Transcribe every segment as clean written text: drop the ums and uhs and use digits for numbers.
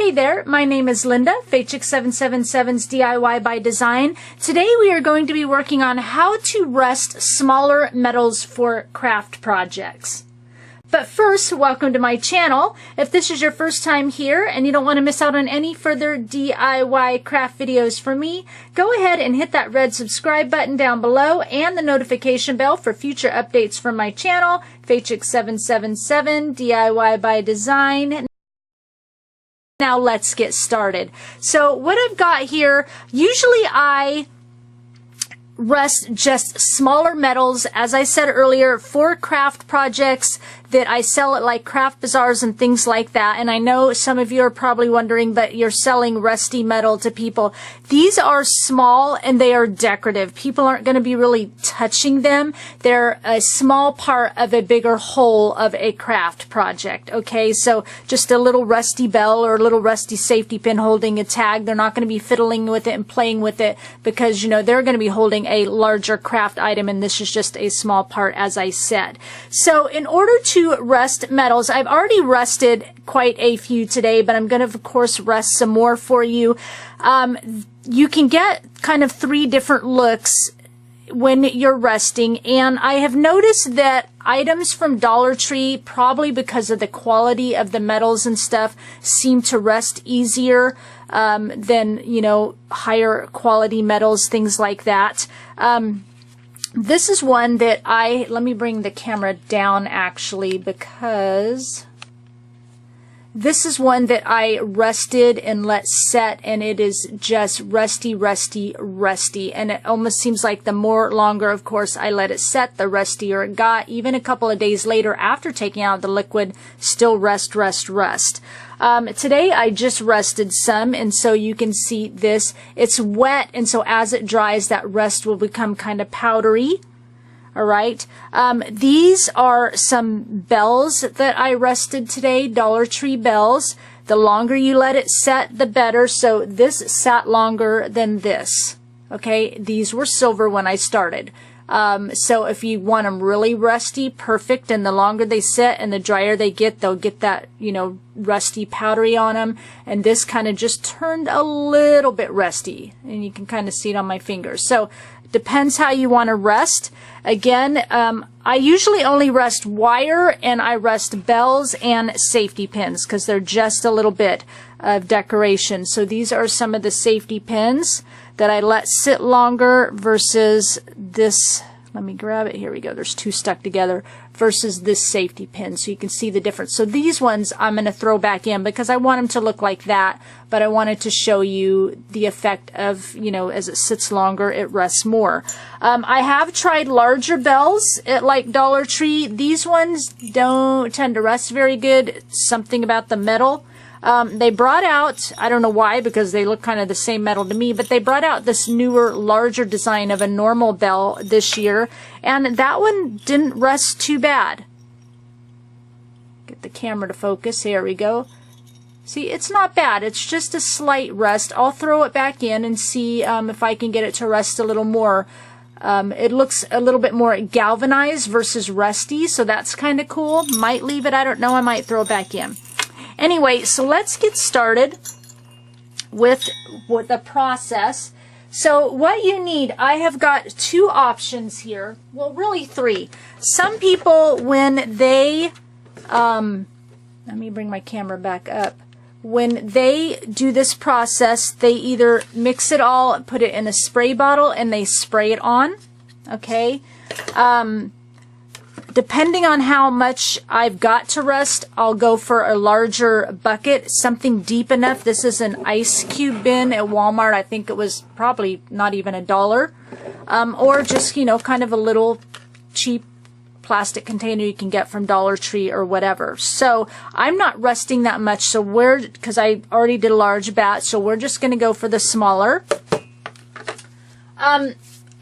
Hey there, my name is Linda, Fatechick777's DIY by Design. Today we are going to be working on how to rust smaller metals for craft projects. But first, welcome to my channel. If this is your first time here and you don't want to miss out on any further DIY craft videos from me, go ahead and hit that red subscribe button down below and the notification bell for future updates from my channel, Fatechick777 DIY by Design. Now let's get started. So what I've got here, usually I rust just smaller metals, as I said earlier, for craft projects that I sell at like craft bazaars and things like that. And I know some of you are probably wondering, but you're selling rusty metal to people. These are small and they are decorative. People aren't going to be really touching them. They're a small part of a bigger whole of a craft project. Okay, so just a little rusty bell or a little rusty safety pin holding a tag. They're not going to be fiddling with it and playing with it because, you know, they're going to be holding a larger craft item, and this is just a small part, as I said. So in order to rust metals, I've already rusted quite a few today, but I'm going to, of course, rust some more for you. You can get kind of three different looks when you're rusting, and I have noticed that items from Dollar Tree, probably because of the quality of the metals and stuff, seem to rust easier than, you know, higher quality metals, things like that. This is one that let me bring the camera down actually, because this is one that I rusted and let set, and it is just rusty, rusty, rusty. And it almost seems like the more longer, of course, I let it set, the rustier it got. Even a couple of days later after taking out the liquid, still rust, rust, rust. Today I just rusted some, and so you can see this. It's wet, and so as it dries, that rust will become kind of powdery. All right. These are some bells that I rusted today, Dollar Tree bells. The longer you let it set, the better. So this sat longer than this. Okay. These were silver when I started. So if you want them really rusty, perfect. And the longer they sit and the drier they get, they'll get that, you know, rusty powdery on them. And this kind of just turned a little bit rusty, and you can kind of see it on my fingers. So depends how you want to rust. Again, I usually only rust wire, and I rust bells and safety pins because they're just a little bit of decoration. So these are some of the safety pins that I let sit longer versus this. Let me grab it. Here we go. There's two stuck together versus this safety pin. So you can see the difference. So these ones I'm going to throw back in because I want them to look like that, but I wanted to show you the effect of, you know, as it sits longer, it rusts more. I have tried larger bells at like Dollar Tree. These ones don't tend to rust very good. Something about the metal. They brought out, I don't know why, because they look kind of the same metal to me, but they brought out this newer, larger design of a normal bell this year, and that one didn't rust too bad. Get the camera to focus. Here we go. See, it's not bad. It's just a slight rust. I'll throw it back in and see if I can get it to rust a little more. It looks a little bit more galvanized versus rusty, so that's kind of cool. Might leave it. I don't know. I might throw it back in. Anyway, so let's get started with the process. So what you need, I have got two options here. Well, really three. Some people, when they, let me bring my camera back up. When they do this process, they either mix it all, put it in a spray bottle, and they spray it on. Okay. Depending on how much I've got to rust, I'll go for a larger bucket, something deep enough. This is an ice cube bin at Walmart. I think it was probably not even $1. Or just, you know, kind of a little cheap plastic container you can get from Dollar Tree or whatever. So I'm not rusting that much, so because I already did a large batch, so we're just going to go for the smaller.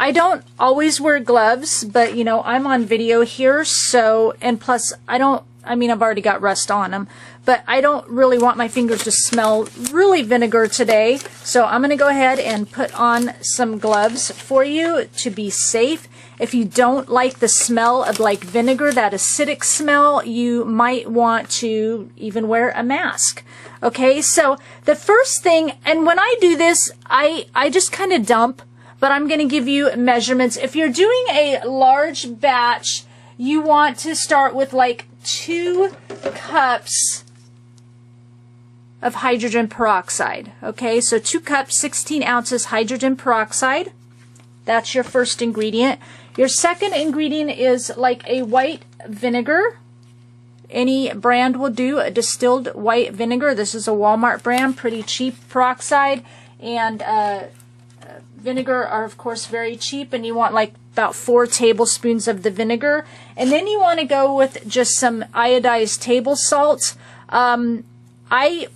I don't always wear gloves, but, you know, I'm on video here, so, and plus, I've already got rust on them, but I don't really want my fingers to smell really vinegar today, so I'm going to go ahead and put on some gloves for you to be safe. If you don't like the smell of like vinegar, that acidic smell, you might want to even wear a mask. Okay, so the first thing, and when I do this, I just kind of dump, but I'm going to give you measurements. If you're doing a large batch, you want to start with like 2 cups of hydrogen peroxide. Okay, so 2 cups, 16 ounces hydrogen peroxide. That's your first ingredient. Your second ingredient is like a white vinegar. Any brand will do, a distilled white vinegar. This is a Walmart brand, pretty cheap peroxide. And vinegar are, of course, very cheap. And you want like about 4 tablespoons of the vinegar. And then you want to go with just some iodized table salt. I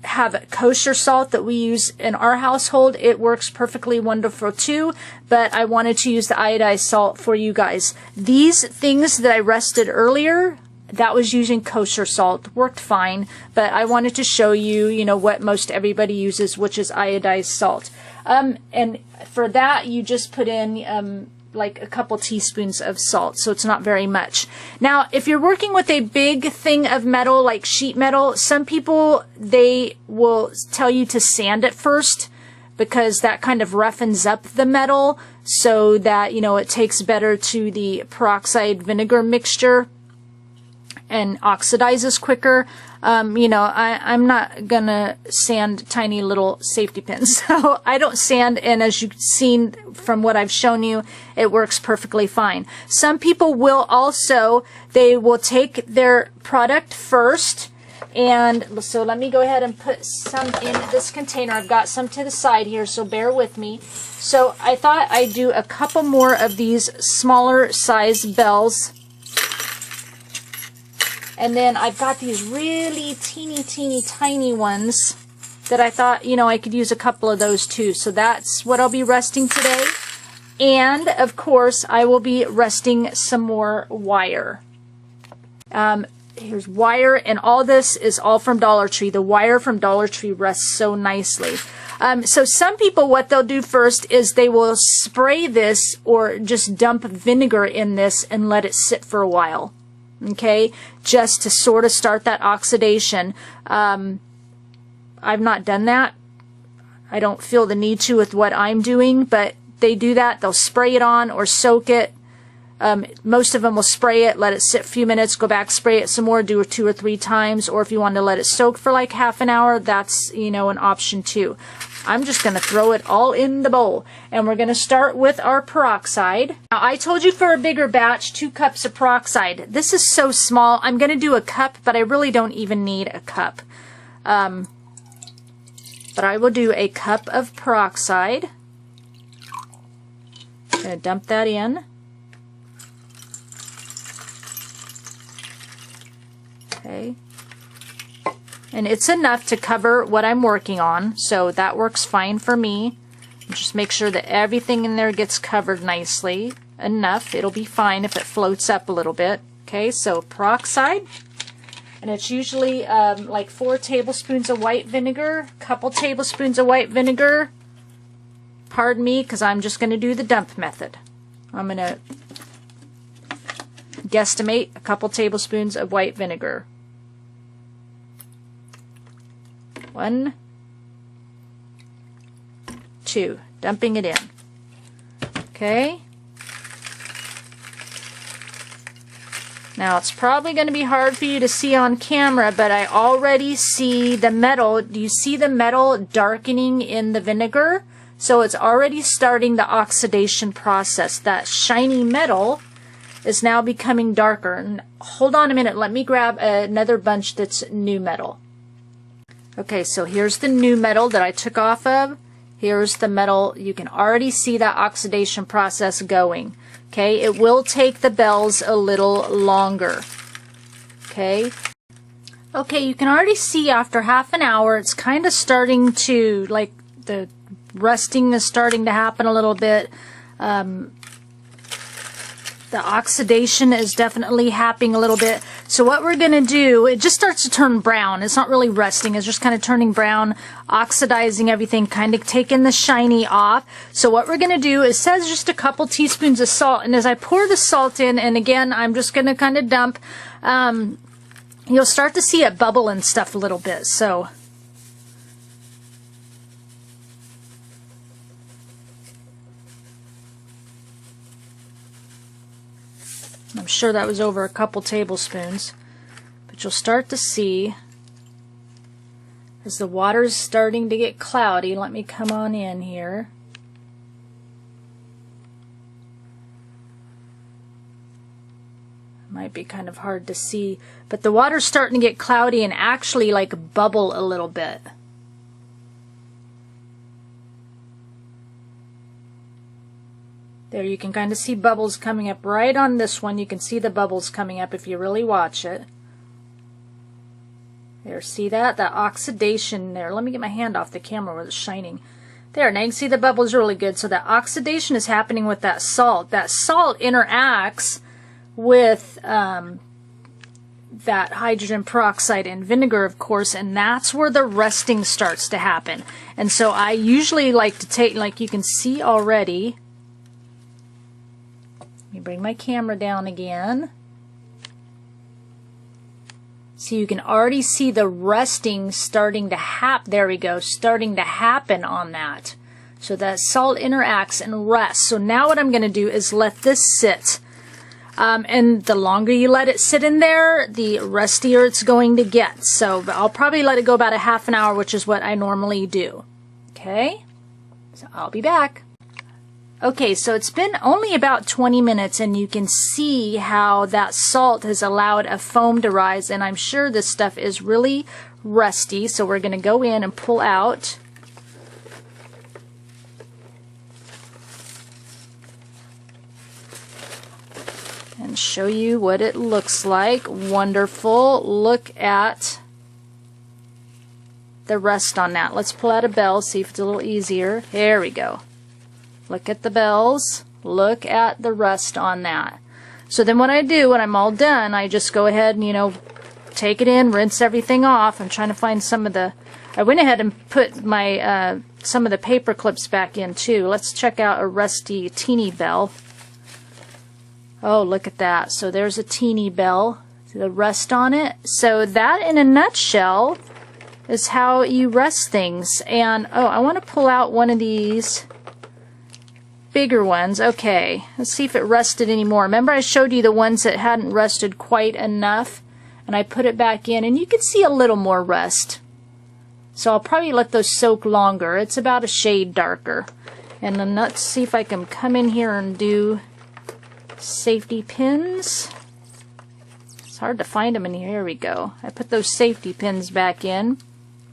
have kosher salt that we use in our household. It works perfectly wonderful too, but I wanted to use the iodized salt for you guys. These things that I rested earlier, that was using kosher salt, worked fine, but I wanted to show you, you know, what most everybody uses, which is iodized salt. And for that, you just put in like a couple teaspoons of salt, so it's not very much. Now, if you're working with a big thing of metal, like sheet metal, some people, they will tell you to sand it first, because that kind of roughens up the metal so that, you know, it takes better to the peroxide vinegar mixture and oxidizes quicker. You know, I'm not gonna sand tiny little safety pins, so I don't sand, and as you've seen from what I've shown you, it works perfectly fine. Some people will also, they will take their product first, and so let me go ahead and put some in this container. I've got some to the side here, so bear with me. So I thought I'd do a couple more of these smaller size bells. And then I've got these really teeny tiny ones that I thought, you know, I could use a couple of those too. So that's what I'll be resting today. And of course, I will be resting some more wire. Here's wire, and all this is all from Dollar Tree. The wire from Dollar Tree rests so nicely. So some people, what they'll do first is they will spray this or just dump vinegar in this and let it sit for a while. Okay, just to sort of start that oxidation. I've not done that. I don't feel the need to with what I'm doing, but they do that. They'll spray it on or soak it. Most of them will spray it, let it sit a few minutes, go back, spray it some more, do it 2 or 3 times, or if you want to let it soak for like half an hour, that's, you know, an option too. I'm just going to throw it all in the bowl, and we're going to start with our peroxide. Now, I told you for a bigger batch, 2 cups of peroxide. This is so small. I'm going to do a cup, but I really don't even need a cup. But I will do a cup of peroxide. I'm going to dump that in. Okay. And it's enough to cover what I'm working on, so that works fine for me. Just make sure that everything in there gets covered nicely. Enough. It'll be fine if it floats up a little bit. Okay, so peroxide. And it's usually like 4 tablespoons of white vinegar, couple tablespoons of white vinegar. Pardon me, because I'm just going to do the dump method. I'm going to guesstimate a couple tablespoons of white vinegar. 1, 2, dumping it in. Okay. Now it's probably going to be hard for you to see on camera, but I already see the metal. Do you see the metal darkening in the vinegar? So it's already starting the oxidation process. That shiny metal is now becoming darker. And hold on a minute, let me grab another bunch that's new metal. Okay, so here's the new metal that I took off of. Here's the metal. You can already see that oxidation process going. Okay, it will take the bells a little longer. Okay. Okay, you can already see after half an hour, it's kind of starting to, like, the rusting is starting to happen a little bit. The oxidation is definitely happening a little bit. So what we're going to do, it just starts to turn brown. It's not really resting. It's just kind of turning brown, oxidizing everything, kind of taking the shiny off. So what we're going to do, it says just a couple teaspoons of salt. And as I pour the salt in, and again, I'm just going to kind of dump, you'll start to see it bubble and stuff a little bit. So I'm sure that was over a couple tablespoons, but you'll start to see as the water's starting to get cloudy. Let me come on in here. Might be kind of hard to see, but the water's starting to get cloudy and actually like bubble a little bit. There, you can kind of see bubbles coming up right on this one. You can see the bubbles coming up if you really watch it. There, see that? That oxidation there. Let me get my hand off the camera where it's shining. There, now you can see the bubbles really good. So that oxidation is happening with that salt. That salt interacts with that hydrogen peroxide and vinegar, of course, and that's where the resting starts to happen. And so I usually like to take, like you can see already, let me bring my camera down again. So you can already see the resting starting to happen. There we go, starting to happen on that. So that salt interacts and rests. So now what I'm going to do is let this sit. And the longer you let it sit in there, the rustier it's going to get. So I'll probably let it go about a half an hour, which is what I normally do. Okay, so I'll be back. Okay, so it's been only about 20 minutes, and you can see how that salt has allowed a foam to rise, and I'm sure this stuff is really rusty. So we're going to go in and pull out. And show you what it looks like. Wonderful. Look at the rust on that. Let's pull out a bell, see if it's a little easier. There we go. Look at the bells. Look at the rust on that. So then what I do when I'm all done, I just go ahead and, you know, take it in, rinse everything off. I'm trying to find some of the, I went ahead and put my some of the paper clips back in too. Let's check out a rusty teeny bell. Oh, look at that. So there's a teeny bell, the rust on it. So that, in a nutshell, is how you rust things. And, oh, I want to pull out one of these bigger ones. Okay, let's see if it rusted anymore. Remember I showed you the ones that hadn't rusted quite enough? And I put it back in, and you can see a little more rust. So I'll probably let those soak longer. It's about a shade darker. And then let's see if I can come in here and do safety pins. It's hard to find them in here. Here we go. I put those safety pins back in.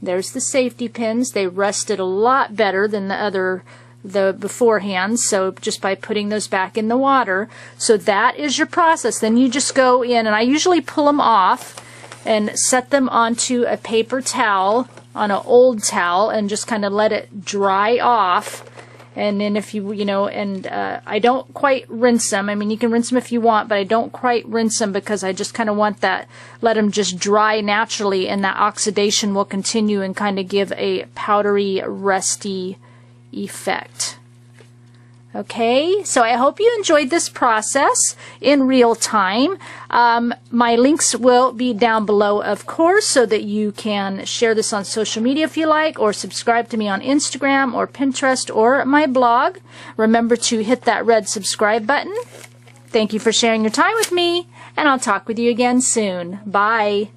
There's the safety pins. They rested a lot better than the beforehand, so just by putting those back in the water. So that is your process. Then you just go in, and I usually pull them off and set them onto a paper towel, on an old towel, and just kind of let it dry off. And then if you know, and I don't quite rinse them. I mean, you can rinse them if you want, but I don't quite rinse them because I just kind of want that, let them just dry naturally, and that oxidation will continue and kind of give a powdery, rusty effect. Okay, so I hope you enjoyed this process in real time. My links will be down below, of course, so that you can share this on social media if you like, or subscribe to me on Instagram or Pinterest or my blog. Remember to hit that red subscribe button. Thank you for sharing your time with me, and I'll talk with you again soon. Bye.